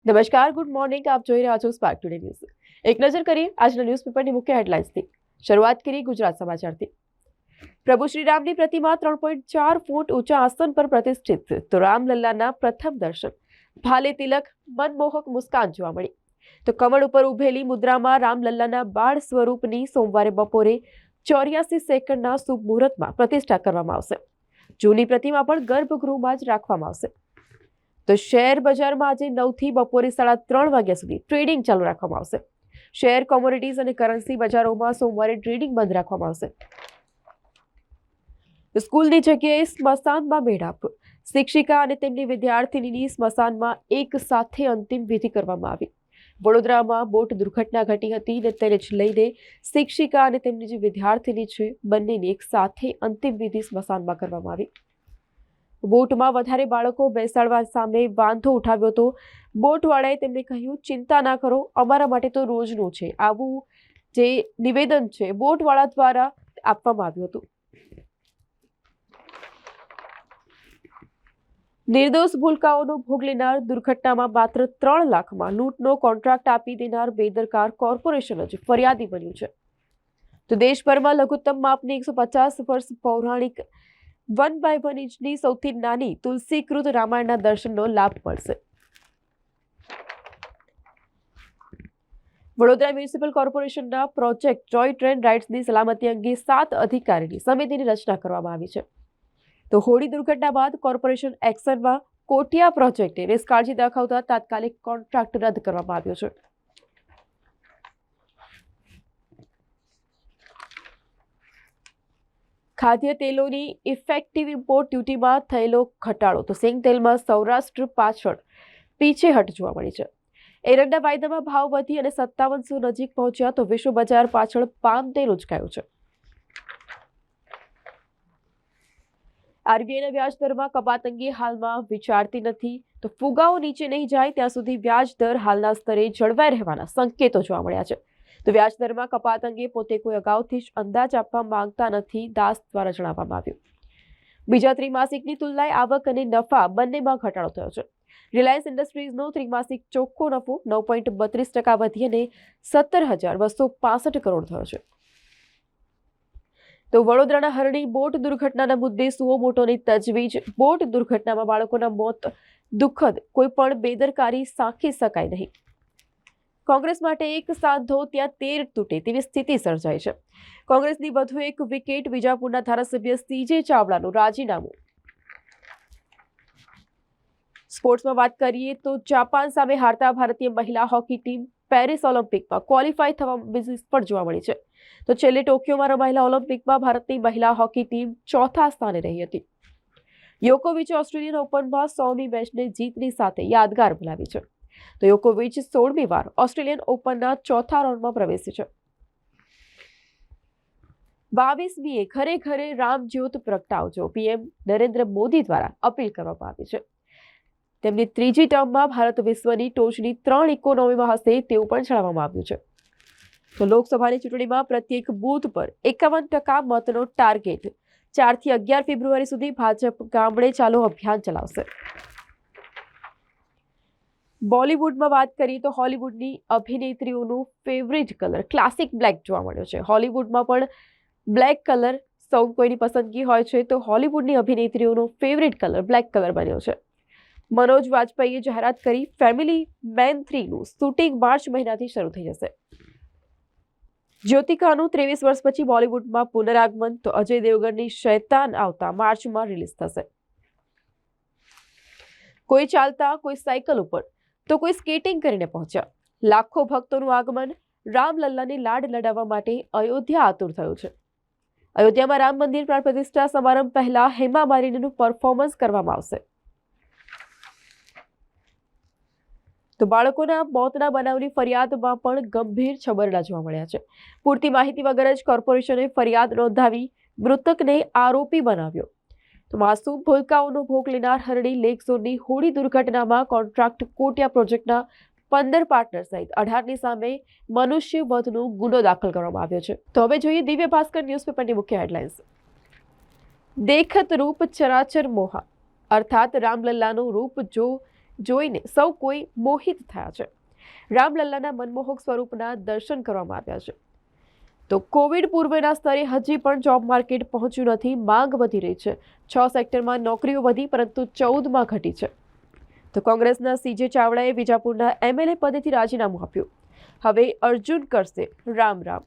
નમસ્કાર, good morning. આપ જોઈ રહ્યા છો સ્પાર્ક ટુડે ન્યૂઝ. એક નજર કરીએ આજના ન્યૂઝપેપરની મુખ્ય હેડલાઇન્સથી. શરૂઆત કરીએ ગુજરાત સમાચારથી. પ્રભુ શ્રીરામની પ્રતિમા 3.4 ફૂટ ઊંચા આસન પર પ્રતિષ્ઠિત. તો રામલલ્લાના પ્રથમ દર્શન. ભાલે તિલક, મનમોહક મુસ્કાન જોવા મળી. તો કમળ ઉપર ઉભેલી મુદ્રામાં રામલલ્લાના બાળ સ્વરૂપની સોમવારે બપોરે 84 સેકન્ડના શુભ મુહૂર્તમાં પ્રતિષ્ઠા કરવામાં આવશે. જૂની પ્રતિમા પણ ગર્ભગૃહમાં જ રાખવામાં આવશે. તો શેર બજારમાં આજે 9 થી બપોરે 3:30 વાગ્યા સુધી ટ્રેડિંગ ચાલુ રાખવામાં આવશે. શેર, કોમોડિટીઝ અને કરન્સી બજારોમાં સોમવારે ટ્રેડિંગ બંધ રાખવામાં આવશે. સ્કૂલની જગ્યાએ સ્મશાનમાં મેળાપ. શિક્ષિકા અને તેમની વિદ્યાર્થીનીની સ્મશાનમાં એક સાથે અંતિમ વિધિ કરવામાં આવી. વડોદરામાં બોટ દુર્ઘટના ઘટી હતી અને તેને જ લઈને શિક્ષિકા અને તેમની જે વિદ્યાર્થીની છે બંનેની એક સાથે અંતિમ વિધિ સ્મશાનમાં કરવામાં આવી. બોટમાં વધારે બાળકો બેસાડવા સામે વાંધો ઉઠાવ્યો હતો. બોટવાળાએ તેમને કહ્યું, ચિંતા ના કરો, અમારા માટે તો રોજનું છે. આવું જે નિવેદન છે બોટવાળા દ્વારા આપવામાં આવ્યું હતું. નિર્દોષ ભૂલકાઓનો ભોગ લેનાર દુર્ઘટનામાં માત્ર 3 લાખમાં લૂંટનો કોન્ટ્રાક્ટ આપી દેનાર બેદરકાર કોર્પોરેશન જ ફરિયાદી બન્યું છે. તો દેશભરમાં લઘુત્તમ માપની 150 વર્ષ પૌરાણિક 1/1 ઇંચની સૌથી નાની તુલસીકૃત રામાયણના દર્શનનો લાભ મળશે. વડોદરા મ્યુનિસિપલ કોર્પોરેશનના પ્રોજેક્ટ જોય ટ્રેન રાઇડ્સની સલામતી અંગે 7 અધિકારીની સમિતિની રચના કરવામાં આવી છે. તો હોળી દુર્ઘટના બાદ કોર્પોરેશન એક્શનમાં કોટિયા પ્રોજેક્ટે નિષ્કાળજી દાખવતા તાત્કાલિક કોન્ટ્રાક્ટ રદ કરવામાં આવ્યો છે. ખાદ્ય તેલોની ઇફેક્ટિવ ઇમ્પોર્ટ ડ્યુટીમાં થયેલો ઘટાડો. તો સિંગ તેલમાં સૌરાષ્ટ્ર પાછળ પીછેહટ જોવા મળી છે. એરંડા વાયદામાં ભાવ વધી અને 5700 નજીક પહોંચ્યા. તો વિશ્વ બજાર પાછળ પામ તેલ ઉચકાયું છે. આરબીઆઈના વ્યાજ દરમાં કપાત અંગે હાલમાં વિચારતી નથી. તો ફુગાવો નીચે નહીં જાય ત્યાં સુધી વ્યાજ દર હાલના સ્તરે જળવાઈ રહેવાના સંકેતો જોવા મળ્યા છે. તો વ્યાજ દરમાં કપાત અંગે પોતે કોઈ અગાઉથી જ અંદાજ આપવા માંગતા નથી, દાસ દ્વારા જણાવવામાં આવ્યું. બીજા ત્રિમાસિકની તુલનાએ આવક અને નફા બંનેમાં ઘટાડો થયો છે. રિલાયન્સ ઇન્ડસ્ટ્રીઝનો ત્રિમાસિક ચોખ્ખો નફો 9.32% વધી અને 17,265 કરોડ થયો છે. તો વડોદરાના હરણી બોટ દુર્ઘટનાના મુદ્દે સુઓ મોટોની તજવીજ. બોટ દુર્ઘટનામાં બાળકોના મોત દુઃખદ, કોઈ પણ બેદરકારી સાંખી શકાય નહીં. કોંગ્રેસ માટે એક સાંધો ત્યાં 13 તૂટે તેવી સ્થિતિ સર્જાઈ છે. કોંગ્રેસની વધુ એક વિકેટ. વિજાપુરના ધારાસભ્ય CJ ચાવડાનું રાજીનામું. સ્પોર્ટ્સમાં વાત કરીએ તો જાપાન સામે હારતા ભારતીય મહિલા હોકી ટીમ પેરિસ ઓલિમ્પિકમાં ક્વોલિફાય થવામાં નિષ્ફળ જોવા મળી છે. તો છેલ્લે ટોક્યોમાં રમાયેલા ઓલિમ્પિકમાં ભારતની મહિલા હોકી ટીમ 4થા સ્થાને રહી હતી. યોકોવિચે ઓસ્ટ્રેલિયન ઓપનમાં 100મી મેચને જીતની સાથે યાદગાર બનાવી છે. તો યોકોવિચ 16મી વાર ઓસ્ટ્રેલિયન ઓપનના 4થા રાઉન્ડમાં પ્રવેશી છે. 22મીએ ઘરે ઘરે રામજ્યોત પ્રગટાવજો, પીએમ નરેન્દ્ર મોદી દ્વારા અપીલ કરવામાં આવી છે. તેમની ત્રીજી ટર્મમાં ભારત વિશ્વની ટોચની 3 ઇકોનોમીમાં હશે તેવું પણ જણાવવામાં આવ્યું છે. તો લોકસભાની ચૂંટણીમાં પ્રત્યેક બૂથ પર 51% મતનો ટાર્ગેટ. 4 થી 11 ફેબ્રુઆરી સુધી ભાજપ ગામડે ચાલો અભિયાન ચલાવશે. બોલિવૂડમાં વાત કરીએ તો હોલિવૂડની અભિનેત્રીઓનું ફેવરિટ કલર ક્લાસિક બ્લેક જોવા મળ્યો છે. હોલિવૂડમાં પણ બ્લેક કલર સૌ કોઈની પસંદગી હોય છે. તો હોલિવૂડની અભિનેત્રીઓનો ફેવરિટ કલર બ્લેક કલર બન્યો છે. મનોજ વાજપેયીએ જાહેરાત કરી, ફેમિલી મેન 3નું શૂટિંગ માર્ચ મહિનાથી શરૂ થઈ જશે. જ્યોતિકાનું 23 વર્ષ પછી બોલિવૂડમાં પુનરાગમન. તો અજય દેવગનની શૈતાન આવતા માર્ચમાં રિલીઝ થશે. કોઈ ચાલતા, કોઈ સાયકલ ઉપર, તો કોઈ સ્કેટિંગ કરીને પહોંચ્યા. લાખો ભક્તોનું આગમન. રામલલ્લાને લાડ લડાવવા માટે અયોધ્યા આતુર થયું છે. અયોધ્યામાં રામ મંદિર પ્રાણ પ્રતિષ્ઠા સમારંભ પહેલા હેમા માલિનીનું પરફોર્મન્સ કરવામાં આવશે. તો બાળકોના મોતના બનાવની ફરિયાદમાં પણ ગંભીર છબરડા જોવા મળ્યા છે. પૂરતી માહિતી વગર જ કોર્પોરેશને ફરિયાદ નોંધાવી મૃતકને આરોપી બનાવ્યો. તો માસૂમ ભૂલકાઓનો ભોગ લેનાર હરણી લેક ઝોનની હોળી દુર્ઘટનામાં કોન્ટ્રાક્ટ કોટિયા પ્રોજેક્ટના 15 પાર્ટનર સહિત 18ની સામે મનુષ્ય વધનો ગુનો દાખલ કરવામાં આવ્યો છે. તો હવે જોઈએ દિવ્ય ભાસ્કર ન્યૂઝપેપરની મુખ્ય હેડલાઇન્સ. દેખત રૂપ ચરાચર મોહા, અર્થાત રામલલ્લાનું રૂપ જો જોઈને સૌ કોઈ મોહિત થયા છે. રામલલ્લાના મનમોહક સ્વરૂપના દર્શન કરવામાં આવ્યા છે. તો કોવિડ પૂર્વેના સ્તરે હજી પણ જોબ માર્કેટ પહોંચ્યું નથી. માંગ વધી રહી છે. 6 સેક્ટરમાં નોકરીઓ વધી પરંતુ 14માં ઘટી છે. તો કોંગ્રેસના CJ ચાવડાએ વિજાપુરના MLA પદેથી રાજીનામું આપ્યું. હવે અર્જુન કરશે રામ રામ.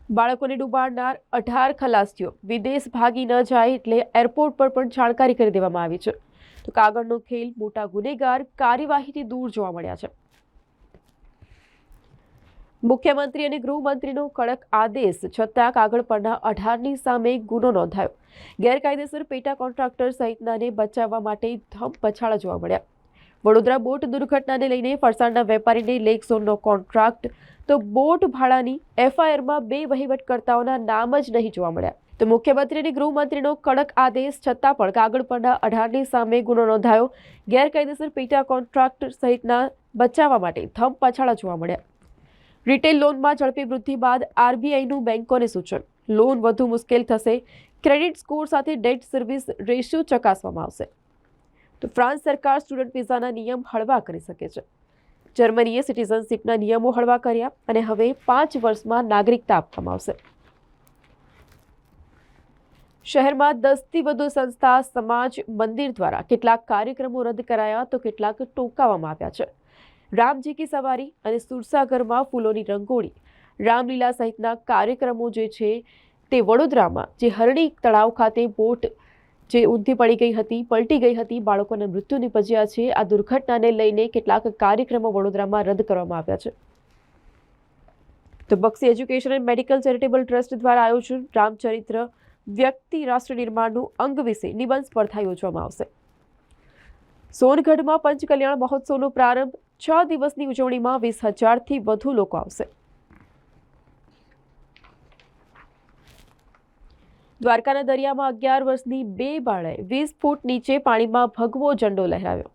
બાળકોને ડૂબાડનાર 18 ખલાસીઓ વિદેશ ભાગી ન જાય એટલે એરપોર્ટ પર પણ જાણકારી કરી દેવામાં આવી છે. તો કાગળનો ખેલ, મોટા ગુનેગાર કાર્યવાહીથી દૂર જોવા મળ્યા છે. મુખ્યમંત્રી અને ગૃહમંત્રીનો કડક આદેશ છતાં કાગળ પરના 18ની સામે ગુનો નોંધાયો. ગેરકાયદેસર પેટા કોન્ટ્રાક્ટર સહિતનાને બચાવવા માટે ધમપછાડા જોવા મળ્યા. વડોદરા બોટ દુર્ઘટનાને લઈને ફરસાણના વેપારીને લેક ઝોનનો કોન્ટ્રાક્ટ, તો બોટ ભાડાની FIRમાં 2 વહીવટકર્તાઓના નામ જ નહીં જોવા મળ્યા. તો મુખ્યમંત્રી અને ગૃહમંત્રીનો કડક આદેશ છતાં પણ કાગળ પરના 18ની સામે ગુનો નોંધાયો. ગેરકાયદેસર પેટા કોન્ટ્રાક્ટ સહિતના બચાવવા માટે ધમપછાડા જોવા મળ્યા. રિટેલ લોનમાં ઝડપી વૃદ્ધિ બાદ RBIનું બેંકોને સૂચન. લોન વધુ મુશ્કેલ થશે. ક્રેડિટ સ્કોર સાથે ડેટ સર્વિસ રેશિયો ચકાસવામાં આવશે. તો ફ્રાન્સ સરકાર સ્ટુડન્ટ વિઝાના નિયમ હળવા કરી શકે છે. જર્મનીએ સિટીઝનશીપના નિયમો હળવા કર્યા અને હવે 5 વર્ષમાં નાગરિકતા આપવામાં આવશે. શહેરમાં 10થી વધુ સંસ્થા, સમાજ, મંદિર દ્વારા કેટલાક કાર્યક્રમો રદ કરાયા તો કેટલાક ટૂંકાવવામાં આવ્યા છે. રામજી કી સવારી અને સુરસાગરમાં ફૂલોની રંગોળી, રામલીલા સહિતના કાર્યક્રમો જે છે તે વડોદરામાં જે હરણી તળાવ ખાતે બોટ જે ઊંધી પડી ગઈ હતી, પલટી ગઈ હતી, બાળકોના મૃત્યુ નિપજ્યા છે. આ દુર્ઘટનાને લઈને કેટલાક કાર્યક્રમો વડોદરામાં રદ કરવામાં આવ્યા છે. તો Bakshi education and medical charitable trust દ્વારા આયોજન રામચરિત્ર વ્યક્તિ રાષ્ટ્ર નિર્માણનું અંગ વિશે નિબંધ સ્પર્ધા યોજવામાં આવશે. સોનગઢમાં પંચકલ્યાણ મહોત્સવનો પ્રારંભ. 6 દિવસની ઉજવણીમાં 20,000થી વધુ લોકો આવશે. દ્વારકાના દરિયામાં 11 વર્ષની 2 બાળાએ 20 ફૂટ નીચે પાણીમાં ભગવો ઝંડો લહેરાવ્યો.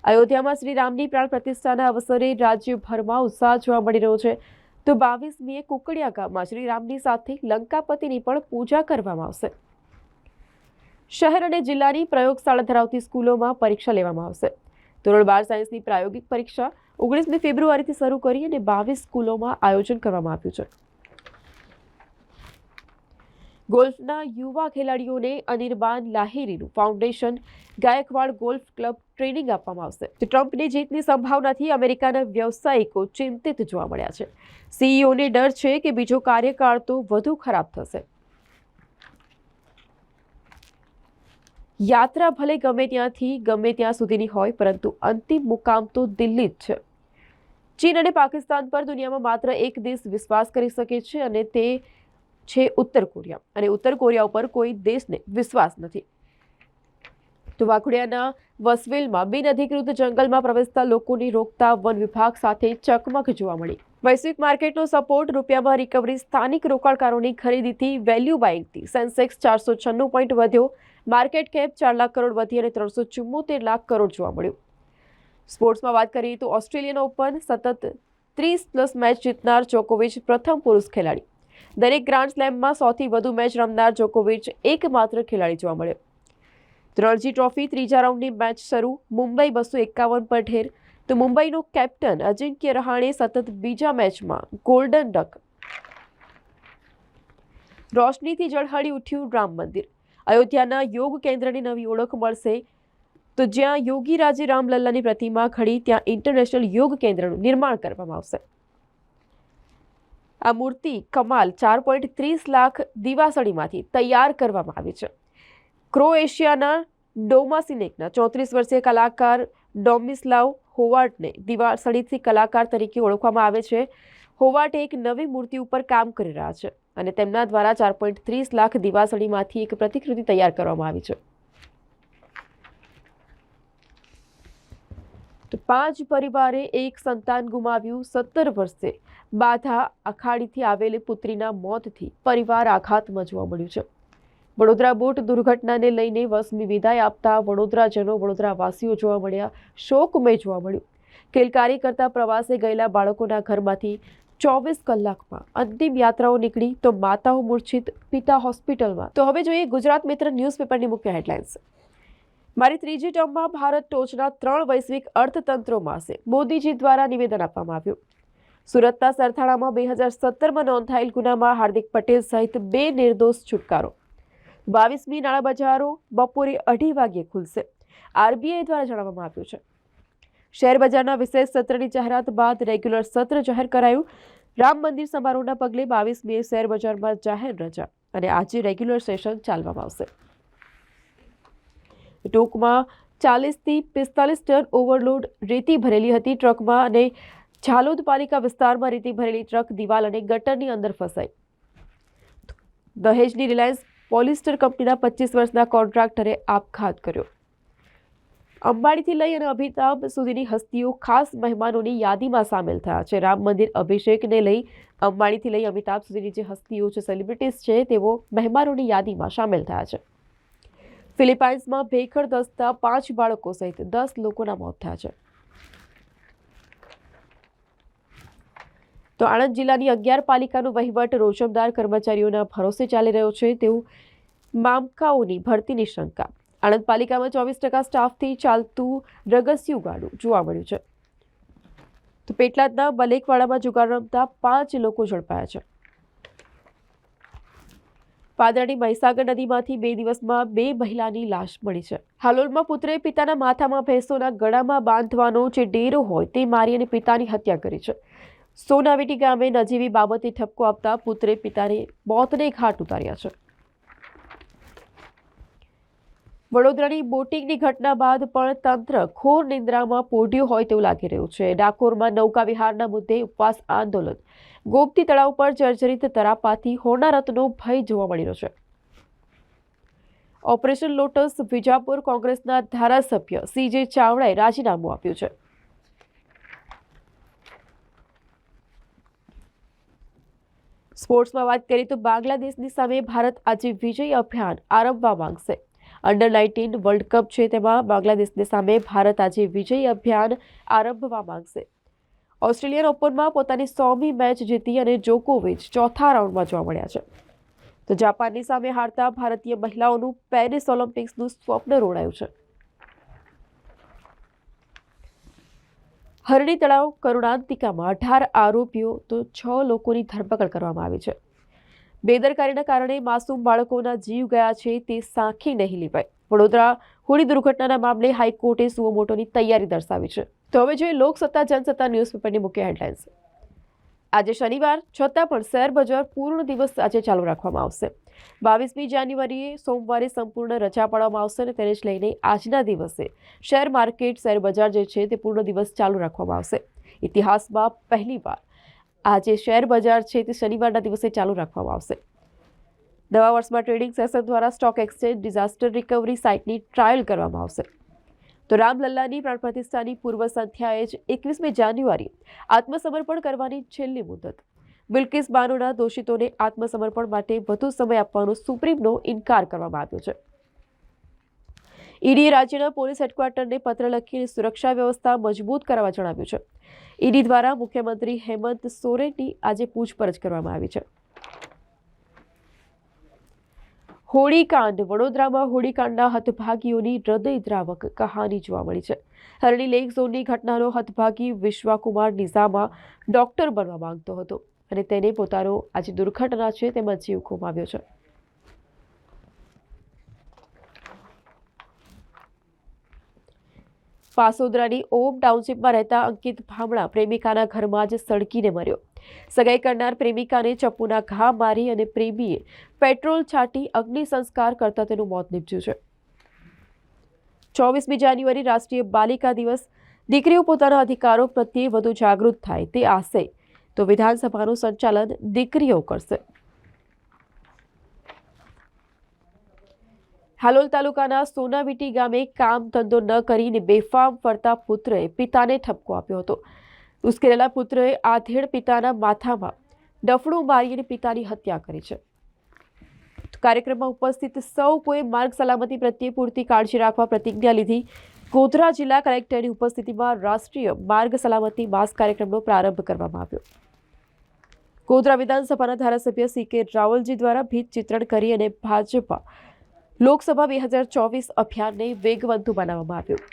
અયોધ્યામાં શ્રી રામની પ્રાણ પ્રતિષ્ઠાના અવસરે રાજ્યભરમાં ઉત્સાહ જોવા મળી રહ્યો છે. તો 22મીએ કુકડિયા ગામમાં શ્રી રામની સાથે લંકાપતિની પણ પૂજા કરવામાં આવશે. શહેર અને જિલ્લાની પ્રયોગશાળા ધરાવતી સ્કૂલોમાં પરીક્ષા લેવામાં આવશે. ધોરણ 12 સાયન્સની પ્રાયોગિક પરીક્ષા 19મી ફેબ્રુઆરીથી શરૂ કરી અને 22 સ્કૂલોમાં આયોજન કરવામાં આવ્યું છે. ગોલ્ફના યુવા ખેલાડીઓને અનિર્બાન લાહિરીનું foundation Gaikwad golf club training આપવામાં આવશે. ટ્રમ્પની જીતની સંભાવનાથી અમેરિકાના વ્યવસાયિકો ચિંતિત જોવા મળ્યા છે. CEOને ડર છે કે બીજો કાર્યકાળ તો વધુ ખરાબ થશે. યાત્રા ભલે ગમે ત્યાંથી ગમે ત્યાં સુધીની હોય પરંતુ અંતિમ મુકામ તો દિલ્હી જ છે. ચીન અને પાકિસ્તાન પર દુનિયામાં માત્ર એક દેશ વિશ્વાસ કરી શકે છે અને તે છે ઉત્તર કોરિયા. અને ઉત્તર કોરિયા ઉપર કોઈ દેશને વિશ્વાસ નથી. તો વાઘોડિયાના વસવેલમાં બિનઅધિકૃત જંગલમાં પ્રવેશતા લોકોને રોકતા વન વિભાગ સાથે ચકમક જોવા મળી. વૈશ્વિક માર્કેટનો સપોર્ટ, રૂપિયામાં રિકવરી, સ્થાનિક રોકાણકારોની ખરીદીથી વેલ્યુ બાઇંગથી સેન્સેક્સ 496 પોઈન્ટ વધ્યો. માર્કેટ કેપ 4 લાખ કરોડ વધી અને 374 લાખ કરોડ જોવા મળ્યું. સ્પોર્ટ્સમાં વાત કરીએ તો ઓસ્ટ્રેલિયન ઓપન સતત 30+ મેચ જીતનાર જોકોવિચ પ્રથમ પુરુષ ખેલાડી. દરેક ગ્રાન્ડ સ્લેમમાં 100થી વધુ મેચ રમનાર જોકોવિચ એકમાત્ર ખેલાડી જોવા મળ્યો. રણજી ટ્રોફી ત્રીજા રાઉન્ડની મેચ શરૂ. મુંબઈ 251 પર ઠેર. તો મુંબઈનો કેપ્ટન અજિંક્ય રહાણે સતત બીજા મેચમાં ગોલ્ડન ડક. રોશનીથી ઝળહળી ઉઠ્યું રામ મંદિર. અયોધ્યાના યોગ કેન્દ્રને નવી ઓળખ મળશે. તો જ્યાં યોગી રાજે રામલલ્લાની પ્રતિમા ઘડી ત્યાં ઇન્ટરનેશનલ યોગ કેન્દ્રનું નિર્માણ કરવામાં આવશે. આ મૂર્તિ કમાલ 4.30 લાખ દિવાસળીમાંથી તૈયાર કરવામાં આવી છે. ક્રોએશિયાના ડોમાસિનેકના 34 વર્ષીય કલાકાર ડોમિસ્લાવ હોવાર્ટને દિવાસળીથી કલાકાર તરીકે ઓળખવામાં આવે છે. હોવાર્ટ એક નવી મૂર્તિ ઉપર કામ કરી રહ્યા છે અને તેમના દ્વારા 4.30 લાખ દિવાસળીમાંથી એક પ્રતિકૃતિ તૈયાર કરવામાં આવી છે. તો 5 પરિવારે એક સંતાન ગુમાવ્યું. 17 વર્ષે બાધા અખાડીથી આવેલી પુત્રીના મોતથી પરિવાર આઘાતમાં જોવા મળ્યું છે. વડોદરા બોટ દુર્ઘટનાને લઈને 20મી વિદાય આપતા વડોદરાજનો, વડોદરાવાસીઓ જોવા મળ્યા. શોકમય જોવા મળ્યું. કિલકારી કરતા પ્રવાસે ગયેલા બાળકોના ઘરમાંથી 24 કલાકમાં અંતિમ યાત્રાઓ નીકળી તો માતાઓ મૂર્છિત, પિતા હોસ્પિટલમાં. તો હવે જોઈએ ગુજરાત મિત્ર ન્યૂઝપેપરની મુખ્ય હેડલાઇન્સ. મારી ત્રીજી ટર્મમાં ભારત ટોચના 3 વૈશ્વિક અર્થતંત્રોમાં છે, મોદીજી દ્વારા નિવેદન આપવામાં આવ્યું. સુરતના સરથાણામાં 2017માં નોંધાયેલ ગુનામાં હાર્દિક પટેલ સહિત 2 નિર્દોષ છુટકારો. 22મી નાણાં બજારો બપોરે 2:30 વાગ્યે ખુલશે, આરબીઆઈ દ્વારા જણાવવામાં આવ્યું છે. શેર બજારના વિશેષ સત્રની જાહેરાત બાદ રેગ્યુલર સત્ર જાહેર કરાયું. રામ મંદિર સમારોહના પગલે 22મીએ શેર બજારમાં જાહેર રજા અને આજે રેગ્યુલર સેશન ચાલવામાં આવશે. ટૂંકમાં 40થી 45 ટન ઓવરલોડ રેતી ભરેલી હતી ટ્રકમાં અને ઝાલોદ પાલિકા વિસ્તારમાં રેતી ભરેલી ટ્રક દિવાલ અને ગટરની અંદર ફસાઈ. દહેજની રિલાયન્સ પોલિસ્ટર કંપનીના 25 વર્ષના કોન્ટ્રાક્ટરે આપઘાત કર્યો. અંબાણીથી લઈ અને અમિતાભ સુધીની હસ્તીઓ ખાસ મહેમાનોની યાદીમાં સામેલ થયા છે. રામ મંદિર અભિષેકને લઈ અંબાણીથી લઈ અમિતાભ સુધીની જે હસ્તીઓ છે, સેલિબ્રિટીઝ છે, તેઓ મહેમાનોની યાદીમાં સામેલ થયા છે. ફિલિપાઇન્સમાં ભેખડ દસતા 5 બાળકો સહિત 10 લોકોના મોત થયા છે. તો આણંદ જિલ્લાની 11 પાલિકાનો વહીવટ રોજમદાર કર્મચારીઓના ભરોસે ચાલી રહ્યો છે તેવું મામકાઓની ભરતીની શંકા. આણંદ પાલિકામાં 24% સ્ટાફથી ચાલતું રગસિયું ગાડું જોવા મળ્યું છે. તો પેટલાદના બલેકવાડામાં જુગાર રમતા 5 લોકો ઝડપાયા છે. પાદરાની મહીસાગર નદીમાંથી 2 દિવસમાં 2 મહિલાની લાશ મળી છે. હાલોલમાં પુત્રે પિતાના માથામાં ભેંસોના ગળામાં બાંધવાનો જે ડેરો હોય તે મારી અને પિતાની હત્યા કરી છે. સોનાવીટી ગામે નજીવી બાબતે ઠપકો આપતા પુત્રે પિતાને મોતને ઘાટ ઉતાર્યા છે. વડોદરાની બોટિંગની ઘટના બાદ પણ તંત્ર ઘોર નિંદ્રામાં પોઢ્યું હોય તેવું લાગી રહ્યું છે. ડાકોરમાં નૌકા વિહારના મુદ્દે ઉપવાસ આંદોલન. ગોમતી તળાવ પર જર્જરિત તરાપાથી હોનારતનો ભય જોવા મળી રહ્યો છે. ઓપરેશન લોટસ વિજાપુર કોંગ્રેસના ધારાસભ્ય CJ ચાવડાએ રાજીનામું આપ્યું છે. સ્પોર્ટ્સમાં વાત કરીએ તો બાંગ્લાદેશની સામે ભારત આજે વિજય અભિયાન આરંભવા માંગશે. અંડર-19 વર્લ્ડ કપ છે, તેમાં બાંગ્લાદેશની સામે ભારત આજે વિજય અભિયાન આરંભવા માંગશે. ઓસ્ટ્રેલિયન ઓપનમાં પોતાની 100મી મેચ જીતી અને જોકોવિચ ચોથા રાઉન્ડમાં જોવા મળ્યા છે. તો જાપાનની સામે હારતા ભારતીય મહિલાઓનું પેરિસ ઓલિમ્પિક્સનું સ્વપ્ન રોડાયું છે. હરણી તળાવ કરુણાંતિકામાં 18 આરોપીઓ તો 6 લોકોની ધરપકડ કરવામાં આવી છે. બેદરકારીના કારણે માસૂમ બાળકોના જીવ ગયા છે તે સાંખી નહીં લેવાય. વડોદરા હોળી દુર્ઘટનાના મામલે હાઈકોર્ટે સુઓ મોટોની તૈયારી દર્શાવી છે. તો હવે જોઈએ લોકસત્તા જનસત્તા ન્યૂઝપેપરની મુખ્ય હેડલાઇન્સ. આજે શનિવાર છતાં પણ શેર બજાર પૂર્ણ દિવસ આજે ચાલુ રાખવામાં આવશે. 22મી જાન્યુઆરીએ સોમવારે સંપૂર્ણ રજા પાડવામાં આવશે અને તેને જ લઈને આજના દિવસે શેર માર્કેટ, શેર બજાર જે છે તે પૂર્ણ દિવસ ચાલુ રાખવામાં આવશે. ઇતિહાસમાં પહેલીવાર આજે શેર બજાર છે તે શનિવારના દિવસે ચાલુ રાખવામાં આવશે. નવા વર્ષમાં ટ્રેડિંગ સેશન દ્વારા સ્ટોક એક્સચેન્જ ડિઝાસ્ટર રિકવરી સાઇટની ટ્રાયલ કરવામાં આવશે. તો રામલલ્લાની પ્રાણ પ્રતિષ્ઠાની પૂર્વ સંધ્યાએ જ 21મી જાન્યુઆરી આત્મસમર્પણ કરવાની છેલ્લી મુદત. બિલ્કિસ બાનોના દોષિતોને આત્મસમર્પણ માટે વધુ સમય આપવાનો સુપ્રીમનો ઇનકાર કરવામાં આવ્યો છે. ઈડીએ રાજ્યના પોલીસ હેડક્વાર્ટરને પત્ર લખીને સુરક્ષા વ્યવસ્થા મજબૂત કરવા જણાવ્યું છે. ઈડી દ્વારા મુખ્યમંત્રી હેમંત સોરેનની આજે પૂછપરછ કરવામાં આવી છે. હોળીકાંડ. વડોદરામાં હોળીકાંડના હતભાગીઓની હૃદયદ્રાવક કહાની જોવા મળી છે. હરણી લેક ઝોનની ઘટનાનો હતભાગી વિશ્વાકુમાર નિઝામા ડોક્ટર બનવા માંગતો હતો અને તેને પોતાનો આજે દુર્ઘટના છે તેમાં જીવ ગુમાવ્યો છે. પાસોદરાની ઓમ ટાઉનશીપમાં રહેતા અંકિત ભામણા પ્રેમિકાના ઘરમાં જ સળગીને મર્યો. સગાઈ કરનાર પ્રેમિકાને ચપ્પુના ઘા મારી અને પ્રેમીએ પેટ્રોલ છાંટી અગ્નિ સંસ્કાર કરતા તેનું મોત નીપજ્યું છે. 24મી જાન્યુઆરી રાષ્ટ્રીય બાલિકા દિવસ. દીકરીઓ પોતાના અધિકારો પ્રત્યે વધુ જાગૃત થાય તે આશય તો વિધાનસભાનું સંચાલન દીકરીઓ કરશે. હાલોલ તાલુકાના સોનાવીટી ગામે કામ ધંધો ન કરીને બેફામ ફરતા પુત્રએ પિતાને ઠપકો આપ્યો હતો. ઉશ્કેરેલા પુત્રએ આધેડ પિતાના માથામાં ડફણું મારી અને પિતાની હત્યા કરી છે. કાર્યક્રમમાં ઉપસ્થિત સૌ કોઈ માર્ગ સલામતી પ્રત્યે પૂરતી કાળજી રાખવા પ્રતિજ્ઞા લીધી. ગોધરા જિલ્લા કલેક્ટરની ઉપસ્થિતિમાં રાષ્ટ્રીય માર્ગ સલામતી માસ કાર્યક્રમનો પ્રારંભ કરવામાં આવ્યો. ગોધરા વિધાનસભાના ધારાસભ્ય CK રાવલજી દ્વારા ભીત ચિત્રણ કરી અને ભાજપા લોકસભા 2024 અભિયાનને વેગવંતુ બનાવવામાં આવ્યું.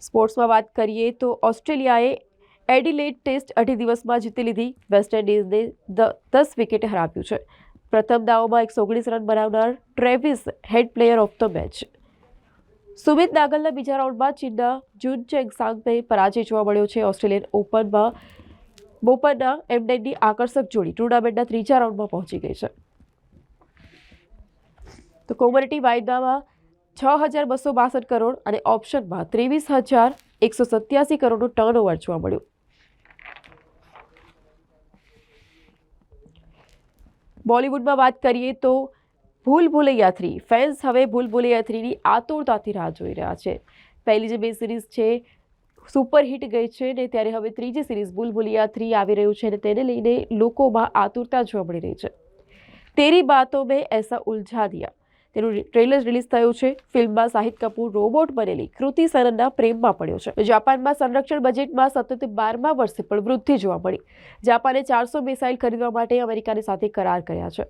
સ્પોર્ટ્સમાં વાત કરીએ તો ઓસ્ટ્રેલિયાએ એડિલેડ ટેસ્ટ 18 દિવસમાં જીતી લીધી. વેસ્ટ ઇન્ડિઝને 10 વિકેટે હરાવ્યું છે. પ્રથમ દાવમાં 119 રન બનાવનાર Travis Head player of the match. Sumit નાગલના બીજા રાઉન્ડમાં ચીનના જુન ચેંગ સાંગને પરાજય જોવા મળ્યો છે. ઓસ્ટ્રેલિયન ઓપનમાં બોપન્ના એમડેનની આકર્ષક જોડી ટુર્નામેન્ટના ત્રીજા રાઉન્ડમાં પહોંચી ગઈ છે. તો કોમોડિટી વાયદામાં 6,262 કરોડ અને ઓપ્શનમાં 23,187 કરોડનું ટર્નઓવર જોવા મળ્યું. બોલિવૂડમાં વાત કરીએ તો ભૂલ ભુલૈયા 3 ફેન્સ હવે ભૂલ ભુલૈયા 3ની આતુરતાથી રાહ જોઈ રહ્યા છે. પહેલી જે 2 સિરીઝ છે સુપરહિટ ગઈ છે ને ત્યારે હવે ત્રીજી સિરીઝ ભૂલ ભુલૈયા 3 આવી રહ્યું છે અને તેને લઈને લોકોમાં આતુરતા જોવા મળી રહી છે. તેરી બાતો મેં એસા ઉલઝા દિયા તેનું ટ્રેલર રિલીઝ થયું છે. ફિલ્મમાં શાહિદ કપૂર રોબોટ બનેલી કૃતિ સનનના પ્રેમમાં પડ્યો છે. જાપાનમાં સંરક્ષણ બજેટમાં સતત 12મા વર્ષે પણ વૃદ્ધિ જોવા મળી. જાપાને 400 મિસાઇલ ખરીદવા માટે અમેરિકાની સાથે કરાર કર્યા છે.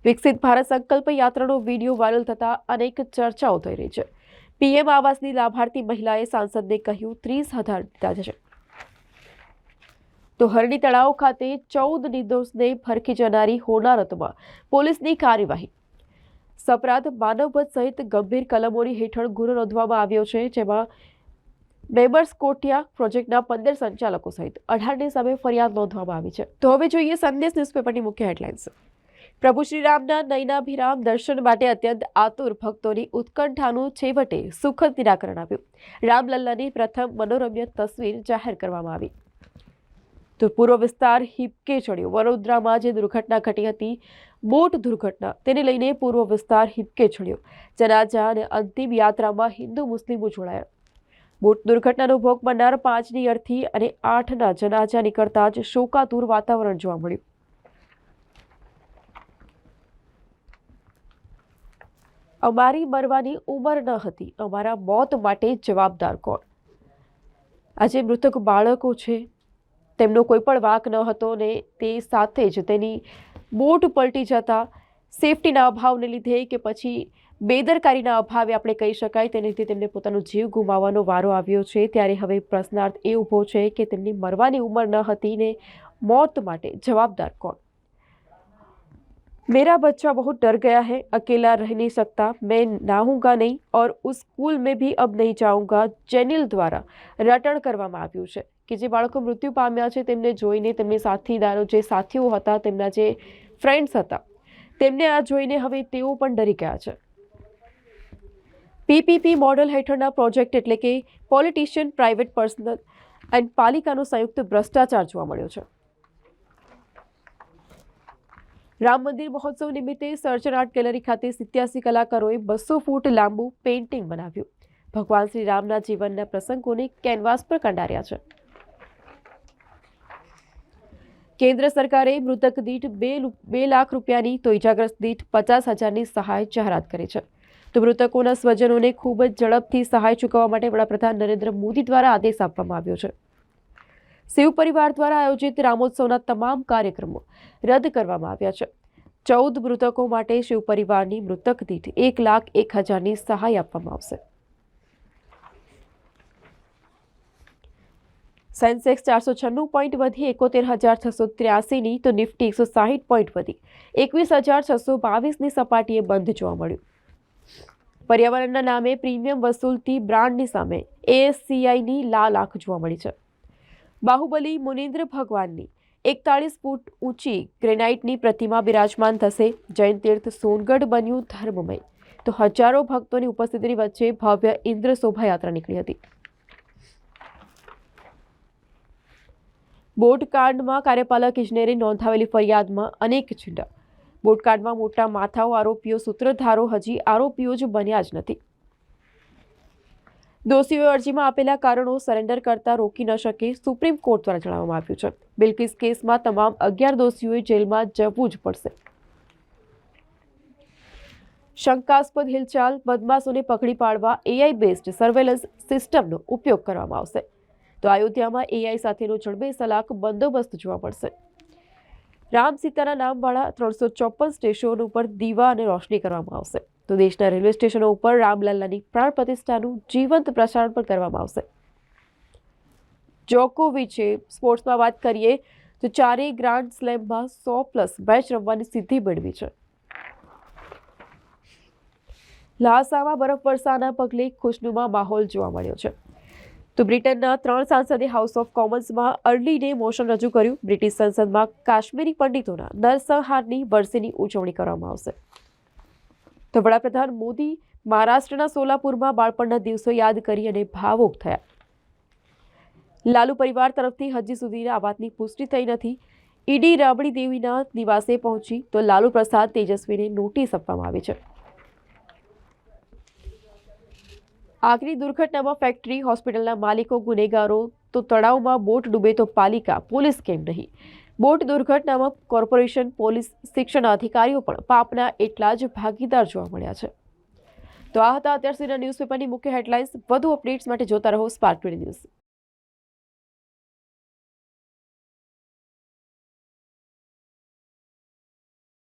વિકસિત ભારત સંકલ્પ યાત્રાનો વિડીયો વાયરલ થતા અનેક ચર્ચાઓ થઈ રહી છે. PM આવાસની લાભાર્થી મહિલાએ સાંસદને કહ્યું 30,000 દીધા છે. તો હરણી તળાવ ખાતે 14 નિર્દોષને ભરખી જનારી હોનારતમાં પોલીસની કાર્યવાહી. સપરાધ માનવવધ સહિત ગંભીર કલમોની હેઠળ ગુનો નોંધવામાં આવ્યો છે, જેમાં મેમર્સ કોટિયા પ્રોજેક્ટના 15 સંચાલકો સહિત 18ની સામે ફરિયાદ નોંધવામાં આવી છે. તો હવે જોઈએ સંદેશ ન્યૂઝપેપરની મુખ્ય હેડલાઇન્સ. પ્રભુ શ્રીરામના નયનાભિરામ દર્શન માટે અત્યંત આતુર ભક્તોની ઉત્કંઠાનું છેવટે સુખદ નિરાકરણ આવ્યું. રામલલ્લાની પ્રથમ મનોરમ્ય તસવીર જાહેર કરવામાં આવી. તો પૂર્વ વિસ્તાર હિબકે ચડ્યો. વડોદરામાં જે દુર્ઘટના ઘટી હતી બોટ દુર્ઘટના, તેને લઈને પૂર્વ વિસ્તાર હિબકે ચડ્યો. જનાજા અને અંતિમ યાત્રામાં હિન્દુ મુસ્લિમો જોડાયા. બોટ દુર્ઘટનાનો ભોગ બનનાર 5ની અર્થી અને 8ના જનાજા નીકળતા જ શોકાતુર વાતાવરણ જોવા મળ્યું. અમારી મરવાની ઉંમર ન હતી, અમારા મોત માટે જવાબદાર કોણ? આજે મૃતક બાળકો છે, તેમનો કોઈ પણ વાંક ન હતો ને તે સાથે જ તેની બોટ પલટી જતા સેફટીના અભાવને લીધે કે પછી બેદરકારીના અભાવે આપણે કહી શકાય તેને લીધે તેમને પોતાનો જીવ ગુમાવવાનો વારો આવ્યો છે. ત્યારે હવે પ્રશ્નાર્થ એ ઊભો છે કે તેમની મરવાની ઉંમર ન હતી ને મોત માટે જવાબદાર કોણ? मेरा बच्चा बहुत डर गया है, अकेला रह नहीं सकता, मैं नहाऊंगा नहीं और उस स्कूल में भी अब नहीं जाऊंगा. જેનિલ દ્વારા રટણ કરવામાં આવ્યું છે કે જે બાળકો મૃત્યુ પામ્યા છે તેમને જોઈને તેમની સાથીદારો જે સાથીઓ હતા, તેમના જે ફ્રેન્ડ્સ હતા, તેમને આ જોઈને હવે તેઓ પણ ડરી ગયા છે. PPP મોડલ હેઠળના પ્રોજેક્ટ એટલે કે પોલિટિશિયન, પ્રાઇવેટ પર્સનલ એન્ડ પાલિકાનો સંયુક્ત ભ્રષ્ટાચાર જોવા મળ્યો છે. રામ મંદિર મહોત્સવ નિમિત્તે સર્જન આર્ટ ગેલેરી ખાતે 87 કલાકારોએ 200 ફૂટ લાંબુ પેઇન્ટિંગ બનાવ્યું. ભગવાન શ્રી રામના જીવનના પ્રસંગોને કેનવાસ પર કંડાર્યા છે. કેન્દ્ર સરકારે મૃતક દીઠ 2 લાખ રૂપિયાની તો ઇજાગ્રસ્ત દીઠ 50,000ની સહાય જાહેરાત કરી છે. તો મૃતકોના સ્વજનોને ખૂબ જ ઝડપથી સહાય ચૂકવવા માટે વડાપ્રધાન નરેન્દ્ર મોદી દ્વારા આદેશ આપવામાં આવ્યો છે. શિવ પરિવાર દ્વારા આયોજિત રામોત્સવના તમામ કાર્યક્રમો રદ કરવામાં આવ્યા છે. 14 મૃતકો માટે શિવ પરિવારની મૃતક દીઠ 1,01,000ની સહાય આપવામાં આવશે. સેન્સેક્સ 496 પોઈન્ટ વધી 71,683ની તો નિફ્ટી 160 પોઈન્ટ વધી 21,622ની સપાટીએ બંધ જોવા મળ્યું. પર્યાવરણના નામે પ્રીમિયમ વસૂલતી બ્રાન્ડની સામે ASCIની લાલ આંખ જોવા મળી છે. બાહુબલી મુનિન્દ્ર ભગવાનની 41 ફૂટ ઊંચી ગ્રેનાઇટની પ્રતિમા બિરાજમાન થશે. જૈન તીર્થ સોનગઢ બન્યું ધર્મમય. તો હજારો ભક્તોની ઉપસ્થિતિની વચ્ચે ભવ્ય ઇન્દ્ર શોભાયાત્રા નીકળી હતી. બોટકાંડમાં કાર્યપાલક ઇજનેરે નોંધાવેલી ફરિયાદમાં અનેક ચીંડા. બોટકાંડમાં મોટા માથાઓ આરોપીઓ સૂત્રધારો હજી આરોપીઓ જ બન્યા જ નથી. દોષીઓએ અરજીમાં આપેલા કારણો સરેન્ડર કરતા રોકી ન શકે, સુપ્રીમ કોર્ટ દ્વારા જણાવવામાં આવ્યું છે. બિલ્કિસ કેસમાં તમામ 11 દોષીઓએ જેલમાં જવું જ પડશે. શંકાસ્પદ હિલચાલ, બદમાશોને પકડી પાડવા AI બેઝડ સર્વેલન્સ સિસ્ટમનો ઉપયોગ કરવામાં આવશે. તો અયોધ્યામાં એઆઈ સાથેનો જડબે-સલાક બંદોબસ્ત જોવા મળશે. રામ સીતાના નામવાળા 354 સ્ટેશનો ઉપર દીવા અને રોશની કરવામાં આવશે. તો દેશના રેલવે સ્ટેશનો ઉપર રામલલ્લાની પ્રાણ પ્રતિષ્ઠાનું જીવંત પ્રસારણ પણ કરવામાં આવશે. જોકોવિચે સ્પોર્ટ્સમાં વાત કરીએ તો ચારેય ગ્રાન્ડ સ્લેમમાં 100+ મેચ રમવાની સિદ્ધિ મેળવી છે. લહાસામાં બરફવર્ષાના પગલે ખુશનુમા માહોલ જોવા મળ્યો છે. તો બ્રિટનના 3 સાંસદે હાઉસ ઓફ કોમન્સમાં અર્લી ડે મોશન રજૂ કર્યું. બ્રિટિશ સંસદમાં કાશ્મીરી પંડિતોના નરસંહારની વર્ષેની ઉજવણી કરવામાં આવશે. તો વડાપ્રધાન મોદી મહારાષ્ટ્રના સોલાપુરમાં બાળપણના દિવસો યાદ કરી અને ભાવુક થયા. લાલુ પરિવાર તરફથી હજી સુધી આ વાતની પુષ્ટિ થઈ નથી. ઈડી રાબડી દેવીના નિવાસે પહોંચી તો લાલુ પ્રસાદ તેજસ્વીને નોટિસ આપવામાં આવી છે. આગની દુર્ઘટનામાં ફેક્ટરી, હોસ્પિટલના માલિકો ગુનેગારો, તો તળાવમાં બોટ ડૂબે તો પાલિકા, પોલીસ કેમ નહીં? બોટ દુર્ઘટનામાં કોર્પોરેશન, પોલીસ, શિક્ષણ અધિકારીઓ પણ પાપના એટલા જ ભાગીદાર જોવા મળ્યા છે. તો આ હતા અત્યાર સુધીના ન્યૂઝપેપરની મુખ્ય હેડલાઇન્સ. વધુ અપડેટ્સ માટે જોતા રહો સ્પાર્ક ટુડે ન્યૂઝ.